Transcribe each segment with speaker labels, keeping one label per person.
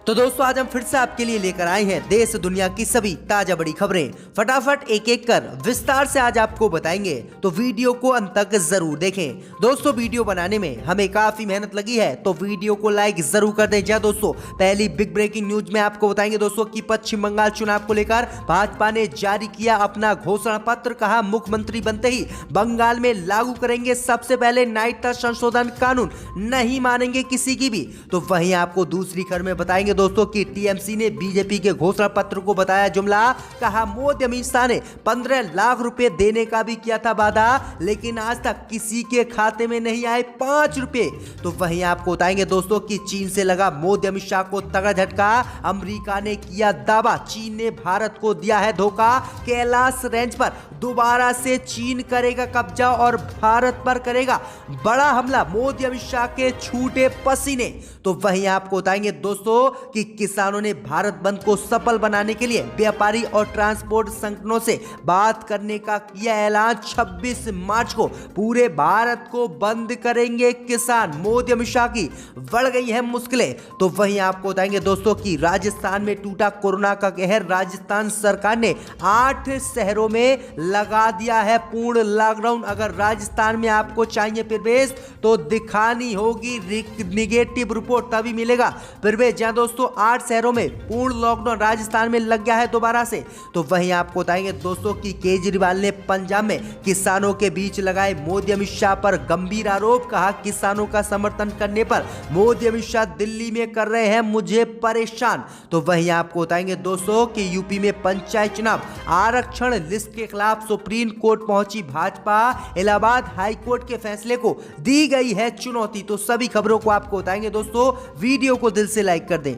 Speaker 1: तो दोस्तों आज हम फिर से आपके लिए लेकर आए हैं देश दुनिया की सभी ताजा बड़ी खबरें। फटाफट एक एक कर विस्तार से आज आपको बताएंगे, तो वीडियो को अंत तक जरूर देखें। दोस्तों वीडियो बनाने में हमें काफी मेहनत लगी है, तो वीडियो को लाइक जरूर कर दें। जहाँ दोस्तों पहली बिग ब्रेकिंग न्यूज में आपको बताएंगे दोस्तों कि पश्चिम बंगाल चुनाव को लेकर भाजपा ने जारी किया अपना घोषणा पत्र। कहा मुख्यमंत्री बनते ही बंगाल में लागू करेंगे सबसे पहले नागरिकता संशोधन कानून, नहीं मानेंगे किसी की भी। तो वहीं आपको दूसरी खबर में बताएंगे दोस्तों कि टीएमसी ने बीजेपी के घोषणा पत्र को बताया जुमला। कहा मोदी अमित शाह ने 15 लाख रुपए देने का भी किया था वादा, लेकिन आज तक किसी के खाते में नहीं आए 5 रुपए। तो वहीं आपको बताएंगे दोस्तों कि चीन से लगा मोदी अमित शाह को तगड़ा झटका। अमेरिका ने किया दावा, चीन ने भारत को दिया है धोखा। कैलाश रेंज पर दोबारा से चीन करेगा कब्जा और भारत पर करेगा बड़ा हमला, मोदी अमित शाह के छूटे पसीने। तो वहीं आपको बताएंगे दोस्तों कि किसानों ने भारत बंद को सफल बनाने के लिए व्यापारी और ट्रांसपोर्ट संगठनों से बात करने का किया ऐलान। 26 मार्च को पूरे भारत को बंद करेंगे किसान, मोदी अमित शाह की बढ़ गई है मुश्किलें। तो वहीं आपको बताएंगे दोस्तों कि राजस्थान में टूटा कोरोना का कहर। राजस्थान सरकार ने 8 शहरों में लगा दिया है पूर्ण लॉकडाउन। अगर राजस्थान में आपको चाहिए प्रवेश तो दिखानी होगी निगेटिव रिपोर्ट, तभी मिलेगा प्रवेश। जहां दोस्तों 8 शहरों में पूर्ण लॉकडाउन राजस्थान में लग गया है दोबारा से। तो वहीं आपको बताएंगे दोस्तों कि केजरीवाल ने पंजाब में किसानों के बीच लगाए मोदी अमित शाह पर गंभीर आरोप। कहा किसानों का समर्थन करने पर मोदी अमित शाह दिल्ली में कर रहे हैं मुझे परेशान। तो वहीं आपको बताएंगे दोस्तों कि यूपी में पंचायत चुनाव आरक्षण लिस्ट के खिलाफ सुप्रीम कोर्ट पहुंची भाजपा। इलाहाबाद हाई कोर्ट के फैसले को दी गई है चुनौती। तो सभी खबरों को आपको बताएंगे दोस्तों, वीडियो को दिल से लाइक कर दें।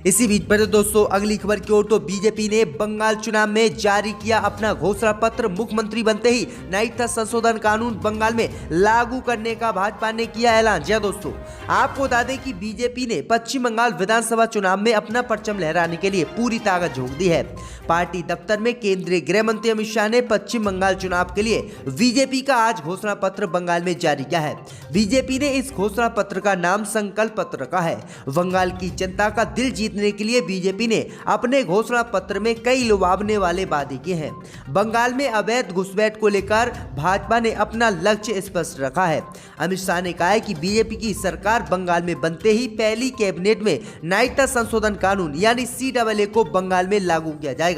Speaker 1: इसी बीच पर दोस्तों अगली खबर की ओर, तो बीजेपी ने बंगाल चुनाव में जारी किया अपना घोषणा पत्र। मुख्यमंत्री बनते ही नागरिकता संशोधन कानून बंगाल में लागू करने का भाजपा ने किया ऐलान। जी दोस्तों आपको बता दें कि बीजेपी ने पश्चिम बंगाल विधानसभा चुनाव में अपना परचम लहराने के लिए पूरी ताकत झोंक दी है। पार्टी दफ्तर में केंद्रीय गृह मंत्री अमित शाह ने पश्चिम बंगाल चुनाव के लिए बीजेपी का आज घोषणा पत्र बंगाल में जारी किया है। बीजेपी ने इस घोषणा पत्र का नाम संकल्प पत्र रखा है। बंगाल की जनता का दिल जीतने के लिए बीजेपी ने अपने घोषणा पत्र में कई लुभावने वाले वादे किए हैं। बंगाल में अवैध घुसपैठ को लेकर भाजपा ने अपना लक्ष्य स्पष्ट रखा है। अमित शाह ने कहा है कि बीजेपी की सरकार बंगाल में बनते ही पहली कैबिनेट में नागरिकता संशोधन कानून यानी CAA को बंगाल में लागू किया जाएगा।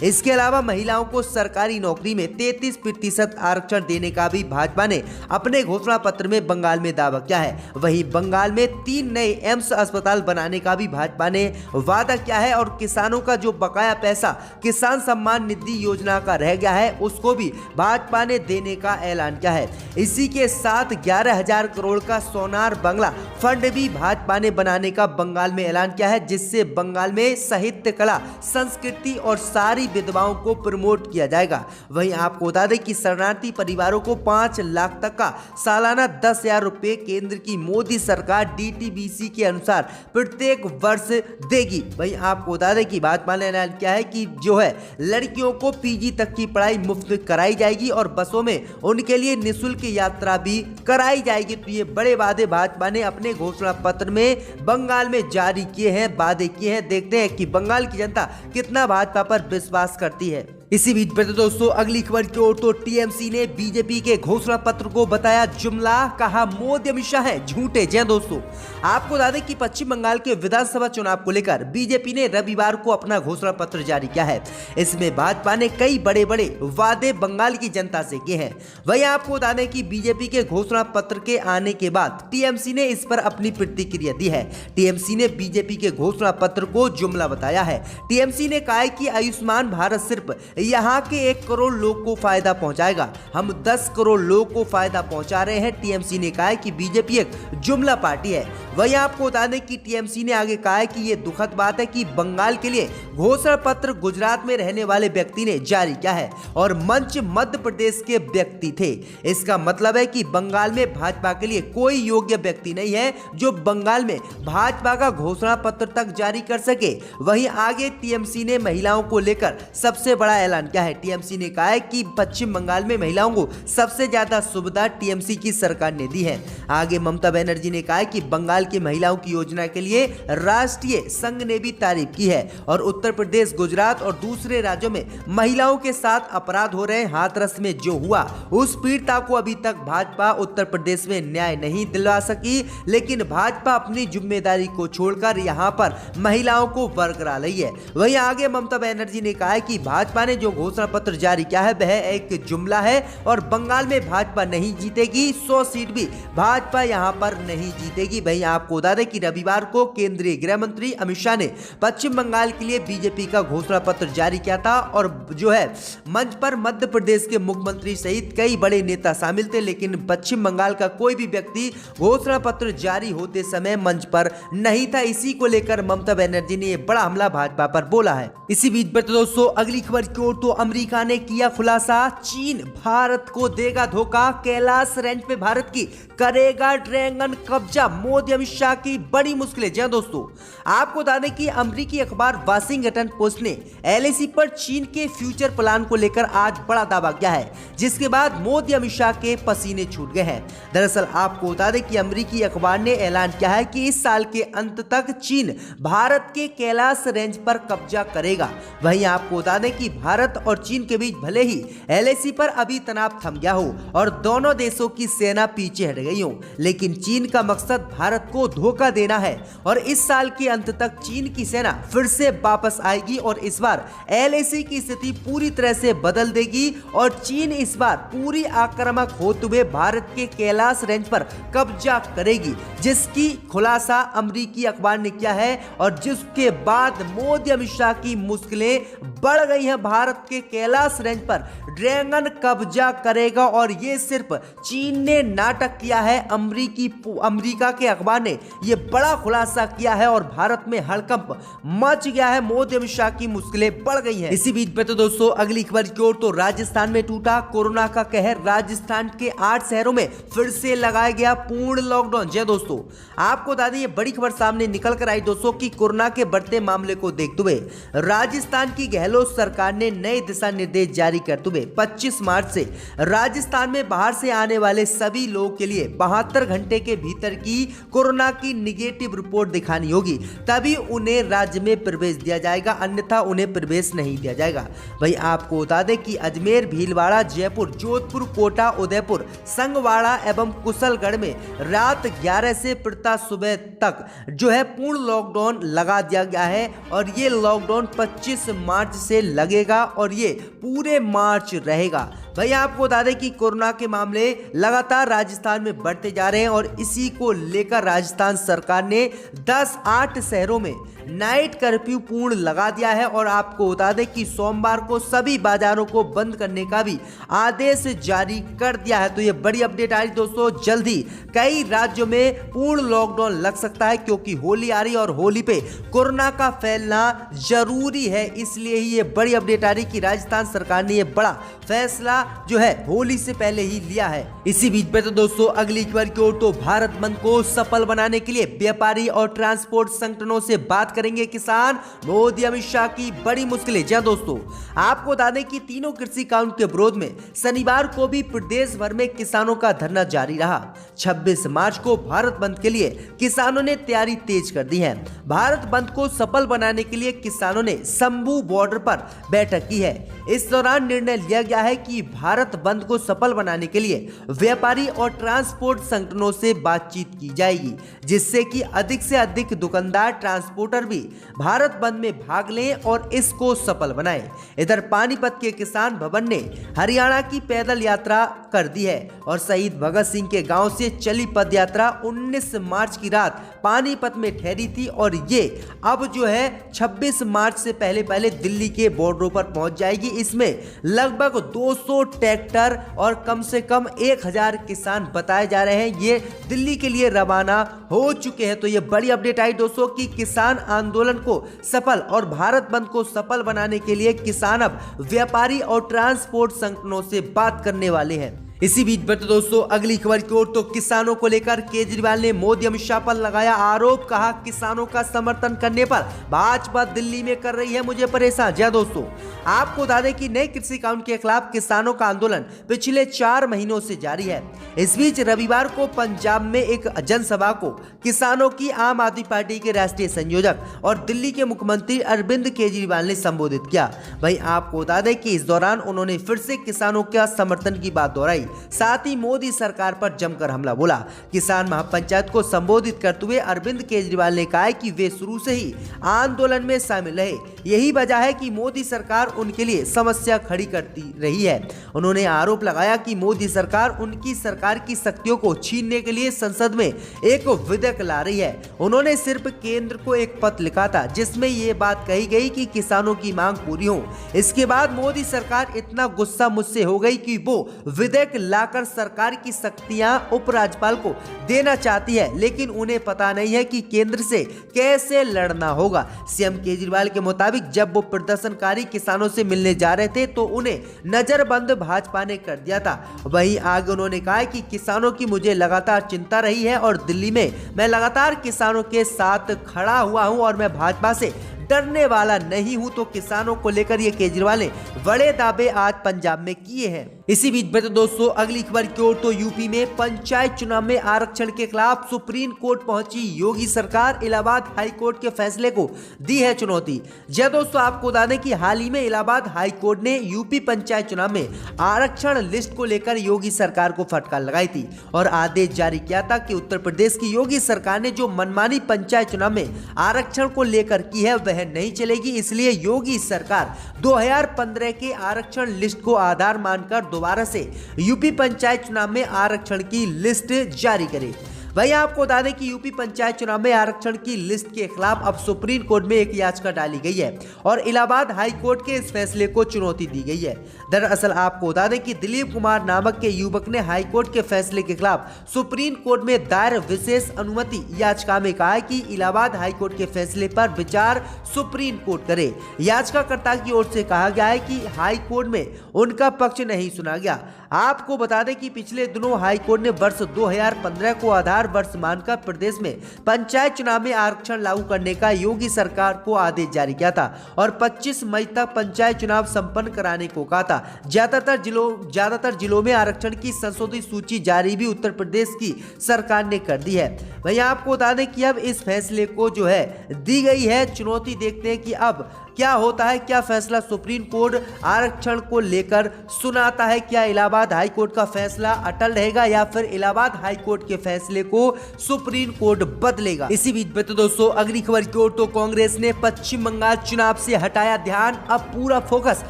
Speaker 1: इसके अलावा महिलाओं को सरकारी नौकरी में 33% आरक्षण देने का भी भाजपा ने अपने घोषणा पत्र में बंगाल में दावा किया है। वहीं बंगाल में 3 नए एम्स अस्पताल बनाने का भी भाजपा ने वादा किया है और किसानों का जो बकाया पैसा किसान सम्मान निधि योजना का रह गया है उसको भी भाजपा ने देने का ऐलान किया है। इसी के साथ 11,000 करोड़ का सोनार बंगला फंड भी भाजपा ने बनाने का बंगाल में ऐलान किया है, जिससे बंगाल में साहित्य, कला, संस्कृति और सारी विधवाओं को प्रमोट किया जाएगा। वहीं आपको बता दें कि शरणार्थी परिवारों को 5 लाख तक का सालाना 10,000 रुपए केंद्र की मोदी सरकार DTBC के अनुसार प्रत्येक वर्ष देगी। वहीं आपको बता दें कि भाजपा ने ऐलान किया है कि जो है लड़कियों को PG तक की पढ़ाई मुफ्त कराई जाएगी और बसों में उनके लिए निःशुल्क यात्रा भी कराई जाएगी। तो ये बड़े वादे भाजपा ने अपने घोषणा पत्र में बंगाल में जारी किए हैं, वादे किए हैं। देखते हैं कि बंगाल की जनता कितना भाजपा पर विश्वास करती है। इसी बीच पर दोस्तों अगली खबर की ओर, तो टीएमसी ने बीजेपी के घोषणा पत्र को बताया जुमला। कहा मोदी अमित शाह है झूठे। जय दोस्तों आपको बता दें कि पश्चिम बंगाल के विधानसभा चुनाव को लेकर बीजेपी ने रविवार को अपना घोषणा पत्र जारी किया है। इसमें भाजपा ने कई बड़े बड़े वादे बंगाल की जनता से किए हैं। वहीं आपको बता दें कि बीजेपी के घोषणा पत्र के आने के बाद टीएमसी ने इस पर अपनी प्रतिक्रिया दी है। टीएमसी ने बीजेपी के घोषणा पत्र को जुमला बताया है। टीएमसी ने कहा है कि आयुष्मान भारत सिर्फ यहाँ के 1 करोड़ लोग को फायदा पहुंचाएगा, हम 10 करोड़ लोग को फायदा पहुंचा रहे हैं। टीएमसी ने कहा है कि बीजेपी एक जुमला पार्टी है। वहीं आपको बता दें कि टीएमसी ने आगे कहा है कि यह दुखद बात है कि बंगाल के लिए घोषणा पत्र गुजरात में रहने वाले व्यक्ति ने जारी किया है और मंच मध्य प्रदेश के व्यक्ति थे। इसका मतलब है कि बंगाल में भाजपा के लिए कोई योग्य व्यक्ति नहीं है जो बंगाल में भाजपा का घोषणा पत्र तक जारी कर सके। वहीं आगे टीएमसी ने महिलाओं को लेकर सबसे बड़ा ऐलान किया है। टीएमसी ने कहा है कि पश्चिम बंगाल में महिलाओं को सबसे ज्यादा सुविधा टीएमसी की सरकार ने दी है। आगे ममता बनर्जी ने कहा है कि बंगाल की महिलाओं की योजना के लिए राष्ट्रीय संघ ने भी तारीफ की है और उत्तर प्रदेश, गुजरात और दूसरे राज्यों में महिलाओं के साथ अपराध हो रहे हाथरस में जो हुआ उस पीड़िता को अभी तक भाजपा उत्तर प्रदेश में न्याय नहीं दिलवा सकी, लेकिन भाजपा अपनी जिम्मेदारी को छोड़कर यहां पर महिलाओं को बरकरार रही है। वहीं आगे ममता बनर्जी ने कहा है कि भाजपा ने जो घोषणा पत्र जारी किया है वह एक जुमला है और बंगाल में भाजपा नहीं जीतेगी, 100 सीट भी भाजपा यहां पर नहीं जीतेगी। वहीं आपको बता दें कि रविवार को केंद्रीय गृह मंत्री अमित शाह ने पश्चिम बंगाल के लिए बीजेपी का घोषणा पत्र जारी किया था और जो है मंच पर मध्य प्रदेश के मुख्यमंत्री सहित कई बड़े नेता शामिल थे, लेकिन पश्चिम बंगाल का कोई भी व्यक्ति घोषणा पत्र जारी होते समय मंच पर नहीं था। इसी को लेकर ममता बनर्जी ने यह बड़ा हमला भाजपा पर बोला है। इसी बीच पर दोस्तों अगली खबर की ओर तो अमेरिका ने किया खुलासा, चीन भारत को देगा धोखा, कैलाश रेंज पे भारत की करेगा ड्रैगन कब्जा, मोदी अमित शाह की बड़ी मुश्किलें। जी दोस्तों, आपको बता दें कि अमेरिकी अखबार वाशिंगटन पोस्ट ने एलएसी पर चीन के फ्यूचर प्लान को लेकर आज बड़ा दावा किया है, जिसके बाद मोदी अमित शाह के पसीने छूट गए हैं। दरअसल आपको बता दें कि अमेरिकी अखबार ने ऐलान किया है कि इस साल के अंत तक चीन भारत के कैलाश रेंज पर कब्जा करेगा। वहीं आपको बता दें कि भारत और चीन के बीच भले ही एलएसी पर अभी तनाव थम गया हो और दोनों देशों की सेना पीछे हट गई हो, लेकिन चीन का मकसद भारत को धोखा देना है और इस साल के अंत तक चीन की सेना फिर से वापस आएगी और इस बार एलएसी की स्थिति पूरी तरह से बदल देगी और चीन इस बार पूरी आक्रामक होते हुए भारत के कैलाश रेंज पर कब्जा करेगी, जिसकी खुलासा अमेरिकी अखबार ने किया है और जिसके बाद मोदी अमित शाह की मुश्किलें बढ़ गई हैं। भारत के कैलाश रेंज पर ड्रैगन कब्जा करेगा और ये सिर्फ चीन ने नाटक किया है। अमेरिका के अखबार ने यह बड़ा खुलासा किया है और भारत में हड़कंप मच गया है, मोदी अमित शाह की मुश्किलें बढ़ गई हैं। इसी बीच पे तो दोस्तों अगली खबर की ओर तो राजस्थान में टूटा कोरोना का कहर, राजस्थान के 8 शहरों में फिर से लगाया गया पूर्ण लॉकडाउन। जय दोस्तों, आपको बता दें ये बड़ी खबर सामने निकल कर आई दोस्तों कि कोरोना के बढ़ते मामले को देखते हुए राजस्थान की गहलोत सरकार ने नए दिशा निर्देश जारी करते हुए 25 मार्च से राजस्थान में बाहर से आने वाले सभी लोगों के लिए 72 घंटे के भीतर की कोरोना की निगेटिव रिपोर्ट दिखानी होगी, तभी उन्हें राज्य में प्रवेश दिया जाएगा, अन्यथा उन्हें प्रवेश नहीं दिया जाएगा। भाई आपको बता दें कि अजमेर, भीलवाड़ा, जयपुर, जोधपुर, कोटा, उदयपुर, संगवाड़ा एवं कुशलगढ़ में रात 11 से प्रता सुबह तक जो है पूर्ण लॉकडाउन लगा दिया गया है और ये लॉकडाउन 25 मार्च से लगेगा और ये पूरे मार्च रहेगा। भाई आपको बता दें कि कोरोना के मामले लगातार राजस्थान में बढ़ते जा रहे हैं और इसी को लेकर राजस्थान सरकार ने 8 शहरों में नाइट कर्फ्यू पूर्ण लगा दिया है और आपको बता दें कि सोमवार को सभी बाजारों को बंद करने का भी आदेश जारी कर दिया है। तो ये बड़ी अपडेट आ रही दोस्तों, जल्द ही कई राज्यों में पूर्ण लॉकडाउन लग सकता है क्योंकि होली आ रही है और होली पे कोरोना का फैलना जरूरी है, इसलिए ही ये बड़ी अपडेट आ रही कि राजस्थान सरकार ने ये बड़ा फैसला जो है होली से पहले ही लिया है। इसी बीच में तो दोस्तों अगली खबर की ओर तो भारत बंद को सफल बनाने के लिए व्यापारी और ट्रांसपोर्ट संगठनों से बात करेंगे किसान, मोदी अमित शाह की बड़ी मुश्किलें। जी दोस्तों, आपको बता दें कि तीनों कृषि कानून के विरोध में शनिवार को भी प्रदेश भर में किसानों का धरना जारी रहा। 26 मार्च को भारत बंद के लिए किसानों ने तैयारी तेज कर दी है। भारत बंद को सफल बनाने के लिए किसानों ने शंभू बॉर्डर पर बैठक की है। इस दौरान निर्णय लिया गया है कि भारत बंद को सफल बनाने के लिए व्यापारी और ट्रांसपोर्ट संगठनों से बातचीत की जाएगी, जिससे कि अधिक से अधिक दुकानदार, ट्रांसपोर्टर भी भारत बंद में भाग लें और इसको सफल बनाएं। इधर पानीपत के किसान भवन ने हरियाणा की पैदल यात्रा कर दी है और शहीद भगत सिंह के गांव से चली पद यात्रा 19 मार्च की रात पानीपत में ठहरी थी और ये अब जो है 26 मार्च से पहले दिल्ली के बॉर्डरों पर पहुंच जाएगी। इसमें लगभग 200 ट्रैक्टर और कम से कम 1000 किसान बताए जा रहे हैं ये दिल्ली के लिए रवाना हो चुके हैं। तो ये बड़ी अपडेट आई दोस्तों कि किसान आंदोलन को सफल और भारत बंद को सफल बनाने के लिए किसान अब व्यापारी और ट्रांसपोर्ट संगठनों से बात करने वाले हैं। इसी बीच बढ़ते दोस्तों अगली खबर की ओर, तो किसानों को लेकर केजरीवाल ने मोदी अमित शाह पर लगाया आरोप। कहा किसानों का समर्थन करने पर भाजपा दिल्ली में कर रही है मुझे परेशान। जी दोस्तों, आपको बता दें कि नए कृषि कानून के खिलाफ किसानों का आंदोलन पिछले 4 महीनों से जारी है। इस बीच रविवार को पंजाब में एक जनसभा को किसानों की आम आदमी पार्टी के राष्ट्रीय संयोजक और दिल्ली के मुख्यमंत्री अरविंद केजरीवाल ने संबोधित किया। वहीं आपको बता दें कि इस दौरान उन्होंने फिर से किसानों का समर्थन की बात दोहराई, साथ ही मोदी सरकार पर जमकर हमला बोला। किसान महापंचायत को संबोधित करते हुए अरविंद केजरीवाल ने कहा कि वे शुरू से ही आंदोलन में शामिल रहे, यही वजह है कि मोदी सरकार उनके लिए समस्या खड़ी करती रही है। उन्होंने आरोप लगाया कि मोदी सरकार उनकी सरकार की शक्तियों को छीनने के लिए संसद में एक विधेयक ला रही है। उन्होंने सिर्फ केंद्र को एक पत्र लिखा था जिसमें ये बात कही गई कि किसानों की मांग पूरी हो। इसके बाद मोदी सरकार इतना गुस्सा मुझसे हो गई कि वो विधेयक लाकर सरकार की शक्तियां उपराज्यपाल को देना चाहती है, लेकिन उन्हें पता नहीं है कि केंद्र से कैसे लड़ना होगा। सीएम केजरीवाल के मुताबिक जब वो प्रदर्शनकारी किसानों से मिलने जा रहे थे तो उन्हें नजरबंद भाजपा ने कर दिया था। वहीं आगे उन्होंने कहा कि किसानों की मुझे लगातार चिंता रही है और दिल्ली में मैं लगातार किसानों के साथ खड़ा हुआ हूं और मैं भाजपा से डरने वाला नहीं हूं। तो किसानों को लेकर ये केजरीवाल ने बड़े दावे आज पंजाब में किए हैं। इसी बीच बढ़ते दोस्तों अगली खबर की ओर, तो यूपी में पंचायत चुनाव में आरक्षण के खिलाफ सुप्रीम कोर्ट पहुंची योगी सरकार। इलाहाबाद हाई कोर्ट के फैसले को दी है चुनौती। जी दोस्तों, आपको बता दें कि हाल ही में इलाहाबाद हाई कोर्ट ने यूपी पंचायत चुनाव में आरक्षण लिस्ट को लेकर योगी सरकार को फटकार लगाई थी और आदेश जारी किया था कि उत्तर प्रदेश की योगी सरकार ने जो मनमानी पंचायत चुनाव में आरक्षण को लेकर की है वह नहीं चलेगी। इसलिए योगी सरकार 2015 के आरक्षण लिस्ट को आधार मानकर दोबारा से यूपी पंचायत चुनाव में आरक्षण की लिस्ट जारी करे। वहीं आपको बता दें कि यूपी पंचायत चुनाव में आरक्षण की लिस्ट के खिलाफ अब सुप्रीम कोर्ट में एक याचिका डाली गई है और इलाहाबाद हाई कोर्ट के इस फैसले को चुनौती दी गई है। दरअसल आपको बता दें कि दिलीप कुमार नामक के युवक ने हाई कोर्ट के फैसले के खिलाफ सुप्रीम कोर्ट में दायर विशेष अनुमति याचिका में कहा है कि इलाहाबाद हाई कोर्ट के फैसले पर विचार सुप्रीम कोर्ट करे। याचिकाकर्ता की ओर से कहा गया है कि हाई कोर्ट में उनका पक्ष नहीं सुना गया। आपको बता दें कि पिछले दिनों हाई कोर्ट ने वर्ष 2015 को आधार वर्ष मानकर प्रदेश में पंचायत चुनाव में आरक्षण लागू करने का योगी सरकार को आदेश जारी किया था और 25 मई तक पंचायत चुनाव संपन्न कराने को कहा था। ज्यादातर जिलों में आरक्षण की संशोधित सूची जारी भी उत्तर प्रदेश की सरकार ने कर दी है। वहीं आपको बता दें कि अब इस फैसले को जो है दी गई है चुनौती। देखते हैं कि अब क्या होता है, क्या फैसला सुप्रीम कोर्ट आरक्षण को लेकर सुनाता है। क्या इलाहाबाद हाई कोर्ट का फैसला अटल रहेगा या फिर इलाहाबाद हाई कोर्ट के फैसले को सुप्रीम कोर्ट बदलेगा। इसी बीच में तो दोस्तों अगली खबर की ओर, तो कांग्रेस ने पश्चिम बंगाल चुनाव से हटाया ध्यान। अब पूरा फोकस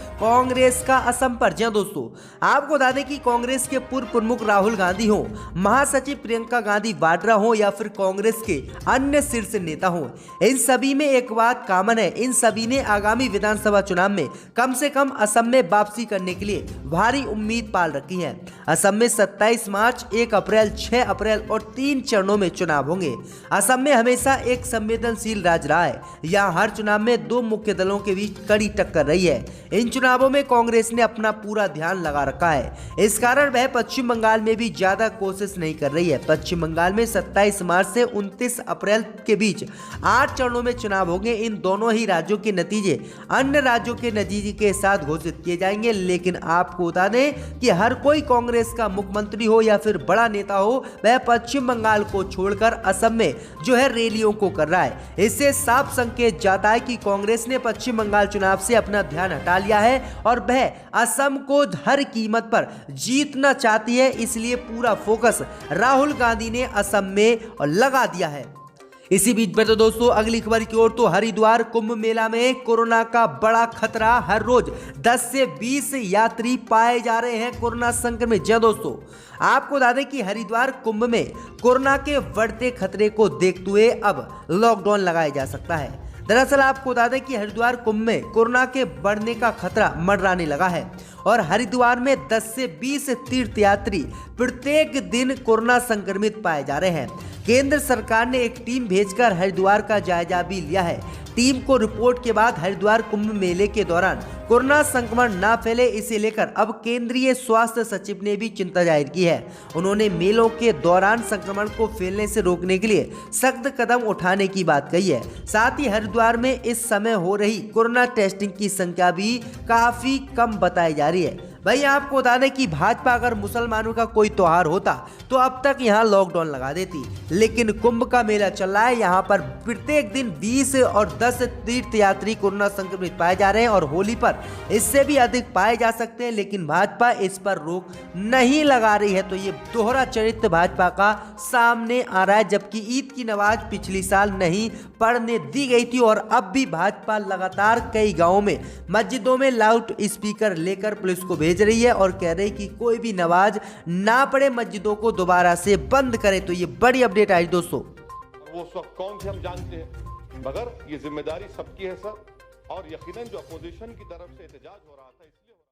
Speaker 1: कांग्रेस का असम पर। जी दोस्तों, आपको बता दें कि कांग्रेस के पूर्व प्रमुख राहुल गांधी हो, महासचिव प्रियंका गांधी वाड्रा हो या फिर कांग्रेस के अन्य शीर्ष नेता हो, इन सभी में एक बात कॉमन है। इन सभी ने आगामी विधानसभा चुनाव में कम से कम असम में वापसी करने के लिए भारी उम्मीद पाल रखी है। असम में 27 मार्च, 1 अप्रैल, 6 अप्रैल और 3 चरणों में चुनाव होंगे। असम में हमेशा एक संवेदनशील राज्य रहा है। यहाँ हर चुनाव में 2 मुख्य दलों के बीच कड़ी टक्कर रही है। इन चुनावों में कांग्रेस ने अपना पूरा ध्यान लगा रखा है। इस कारण वह पश्चिम बंगाल में भी ज्यादा कोशिश नहीं कर रही है। पश्चिम बंगाल में 27 मार्च से 29 अप्रैल के बीच 8 चरणों में चुनाव होंगे। इन दोनों ही राज्यों के नतीजे अन्य राज्यों के नतीजे के साथ घोषित किए जाएंगे। लेकिन आपको बता दें कि हर कोई कांग्रेस का मुख्यमंत्री हो या फिर बड़ा नेता हो, वह पश्चिम बंगाल को छोड़कर असम में जो है रैलियों को कर रहा है। इससे साफ संकेत जाता है कि कांग्रेस ने पश्चिम बंगाल चुनाव से अपना ध्यान हटा लिया है और वह असम को हर कीमत पर जीतना चाहती है। इसलिए पूरा फोकस राहुल गांधी ने असम में लगा दिया है। इसी बीच में तो दोस्तों अगली खबर की ओर, तो हरिद्वार कुंभ मेला में कोरोना का बड़ा खतरा। हर रोज 10 से 20 यात्री पाए जा रहे हैं कोरोना संक्रमित। जी दोस्तों, आपको बता दें कि हरिद्वार कुंभ में कोरोना के बढ़ते खतरे को देखते हुए अब लॉकडाउन लगाया जा सकता है। दरअसल आपको बता दें कि हरिद्वार कुंभ में कोरोना के बढ़ने का खतरा मंडराने लगा है और हरिद्वार में 10 से 20 तीर्थयात्री प्रत्येक दिन कोरोना संक्रमित पाए जा रहे हैं। केंद्र सरकार ने एक टीम भेजकर हरिद्वार का जायजा भी लिया है। टीम को रिपोर्ट के बाद हरिद्वार कुंभ मेले के दौरान कोरोना संक्रमण न फैले, इसे लेकर अब केंद्रीय स्वास्थ्य सचिव ने भी चिंता जाहिर की है। उन्होंने मेलों के दौरान संक्रमण को फैलने से रोकने के लिए सख्त कदम उठाने की बात कही है। साथ ही हरिद्वार में इस समय हो रही कोरोना टेस्टिंग की संख्या भी काफी कम बताई जा रही है। भाई आपको बता दें कि भाजपा अगर मुसलमानों का कोई त्योहार होता तो अब तक यहाँ लॉकडाउन लगा देती, लेकिन कुंभ का मेला चल रहा है, यहाँ पर प्रत्येक दिन 20 और 10 तीर्थयात्री कोरोना संक्रमित पाए जा रहे हैं और होली पर इससे भी अधिक पाए जा सकते हैं, लेकिन भाजपा इस पर रोक नहीं लगा रही है। तो ये दोहरा चरित्र भाजपा का सामने आ रहा है। जबकि ईद की नमाज पिछली साल नहीं पढ़ने दी गई थी और अब भी भाजपा लगातार कई गाँवों में मस्जिदों में लाउड स्पीकर लेकर पुलिस को भेज रही है और कह रही कि कोई भी नमाज ना पढ़े, मस्जिदों को दोबारा से बंद करे। तो ये बड़ी अपडेट आई दोस्तों।
Speaker 2: वो सब कौन से हम जानते हैं, मगर ये जिम्मेदारी सबकी है सर। और यकीनन जो अपोजिशन की तरफ से एहतजाज हो रहा था